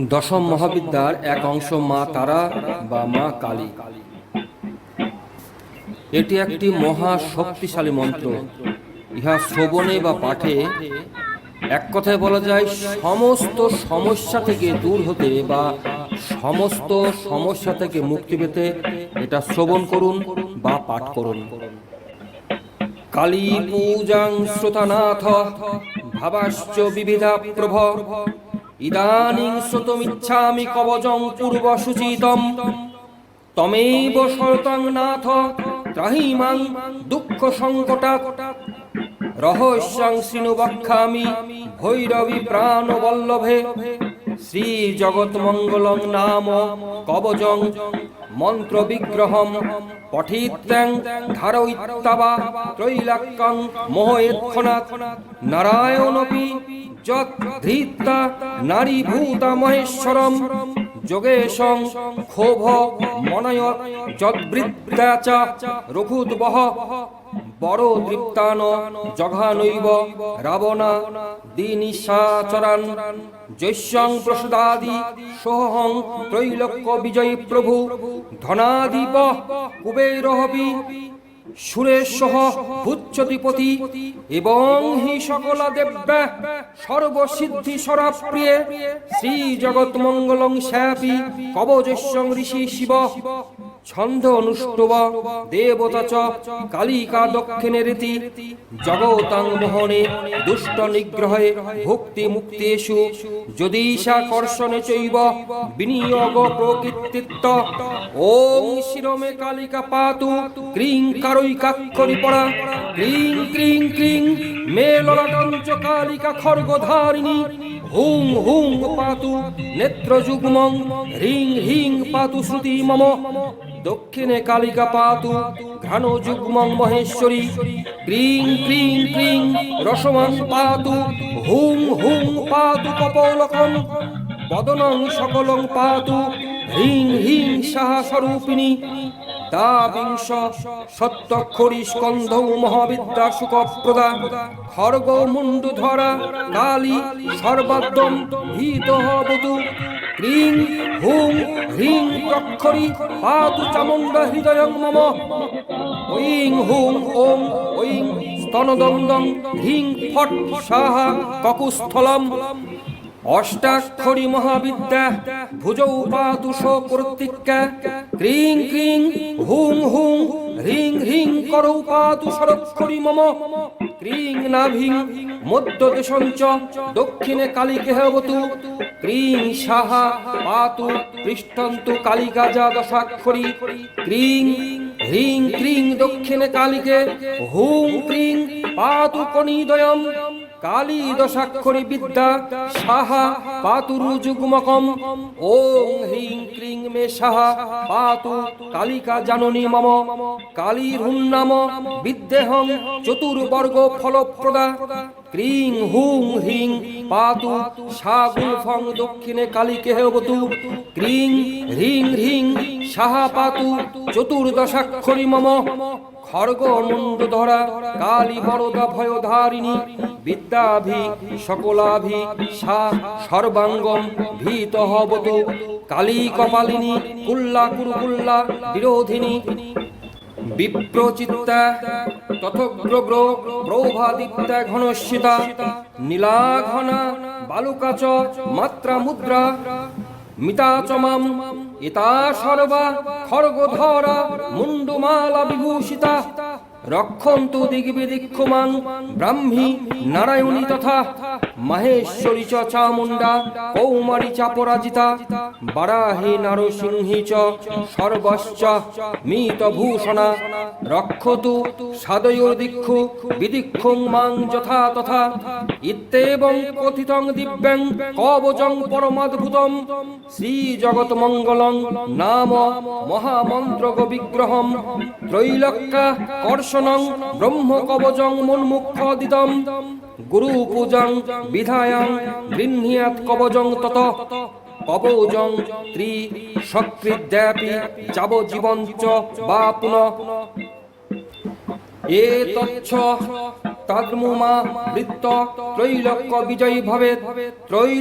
দশম মহাবিদ্যার এক অংশ মা তারা বা মা কালী। এটি একটি মহা শক্তিশালী মন্ত্র। ইহা শ্রবণে বা পাঠে এক কথায় বলা যায় সমস্ত সমস্যা থেকে দূর হতে বা সমস্ত সমস্যা থেকে মুক্তি পেতে এটা শ্রবণ করুন বা পাঠ করুন। কালী পূজাং শ্রোতানাথ ভাবাশ্চ বিবিধা প্রভ ইদানিং শ্রোতমিচ্ছামি কবজং পূর্বসূচিতম তমেব শরতং নাথ ত্রাহিমাং দুঃখ সংকটাৎ রহস্যং শৃণু বক্ষ্যামি ভৈরবী প্রাণবল্লভে শ্রী জগৎমঙ্গলং নাম কবজং মন্ত্র বিগ্রহম পঠিত্যং ধারয়িত্বা ত্রৈলাক্যং মোহয়েৎক্ষণাৎ নারায়ণপি যৎ ধৃত্তা নারীভূতা মহেশ্বরম যোগেশং ক্ষোভ মনয় যদ্বৃত্তা চ রঘুদ্বহ বড় দৃপ্তান জঘানৈব রাবণা দিনিশাচরান জৈস্যং প্রসদাদি সোহং ত্রৈলোক্য বিজয়ী প্রভু ধনাধিপ কুবেরহবি সুরেশহ ভুচ্যতিপতি এবং হি সকলা দেব্যা সর্বসিদ্ধি সরাপ্রিয়ে শ্রী জগৎমঙ্গলং স্যাপি কবজস্যং ঋষি শিব ছন্দ অনুষ্ঠব দেবতা চ কালিকা দক্ষিণে রীতি জগতাং মোহনে দুষ্ট নিগ্রহে ভক্তি মুক্তিষু যদীশাকর্ষণে চৈব বিনিয়োগ প্রকৃতিত্ব ওং শিরমে কালিকা পাতু ক্রিং কারৈকাক্ষরি পড়া ক্রিং ক্রিং ক্রিং মে ললাটঞ্চ কালিকা খর্গধারিণী হুং হুং পাতু নেত্রযুগ্মং হ্রিং হ্রিং পাতু শ্রুতি মম দক্ষিণে কালিকা পাতু ঘ্রাণযুগ্মং মহেশ্বরী ক্রিং ক্রিং ক্রিং রসমং পাতু হুং হুং পাতু কপোলকং বদনং সকলং পাতু হ্রিং হ্রিং সাহা স্বরূপিণী দাবিংশ সত্যক্ষরী স্কন্ধৌ মহাবিদ্যা সুখপ্রদা খর্গ মুন্ডু ধরা কালী সর্বাদ্যম ভীত হবতু ক্রিং হুং হ্রিং প্রক্ষরী পাতু চামুণ্ডা হৃদয়ং মম ঐং হুং ওং ঐং স্তনদন্দং হ্রিং ফট সাহা ককুস্থলম অষ্টাক্ষরী মহাবিদ্যা ভুজৌ পাতু শকর্তিকা ক্রিং ক্রিং হুং হুং হ্রিং হ্রিং করৌ পাতু শরক্ষরী মম ক্রিং নাভিং মধ্যদেশঞ্চ দক্ষিণে কালিকে হবতু ক্রিং সাহা পাতু পৃষ্ঠন্তু কালিকা যা দশাক্ষরী ক্রিং হ্রিং ক্রিং দক্ষিণে কালিকে হুং ক্রিং পাতু কনিদয়ম কালী দশাক্ষরী বিদ্যা সাহা পাতুরু যুগ্মকম ওং হ্রিং ক্রিং মে সাহা পাতু কালিকা জাননী মম কালীর হুন্নাম বিদ্যেহং চতুর্বর্গ ফলপ্রদা ক্রিং হুং হ্রিং পাতু সাগুলফং দক্ষিণে কালিকে হবতু ক্রিং হ্রিং হ্রিং সাহা পাতু চতুর্দশাক্ষরী মম খর্গ মুন্ড ধরা কালী বরদা ভয়ধারিণী বিদ্যাভি সকলাভি সা সর্বাঙ্গম ভীত হবতু কালী কপালিনী কুল্লা কুরুকুল্লা বিরোধিনী বিপ্রচিত্তা তথগ্রগ্র প্রভাদিত্যা ঘনস্মিতা নীলাঘনা বালুকাচ মাত্রা মুদ্রা মিতাচমাম ইতা সর্বা খর্গধরা মুন্ডমালা বিভূষিতা রক্ষন্তু দিগ্বিদিক্ষমাং ব্রাহ্মী নারায়ণী তথা মাহেশ্বরী চ চামুণ্ডা কৌমারী চাপরাজিতা বারাহী নরসিংহী চ সর্বশ্চ মিতভূষণা রক্ষতু সাদয়োর্দিক্ষু বিদিক্ষুং মাং যথা তথা ইত্যেবং কথিতং দিব্যাং কবচং পরমাদ্ভুতম শ্রী জগৎমঙ্গলং নাম মহামন্ত্রগ বিগ্রহম ত্রৈলোক্যা কর্ষণং ব্রহ্ম কবচং মুন্মুক্ষদিদম গুরু পূজাং বিধায়াং গৃহ্ণীয়াৎ কবচং তত কবচং ত্রি সক্রিদ্যাপি যাবজ্জীবঞ্চ বা পুনঃ এতচ্ছ তদ্মুমা বৃত্ত ত্রৈলোক্য বিজয়ী ভবেৎ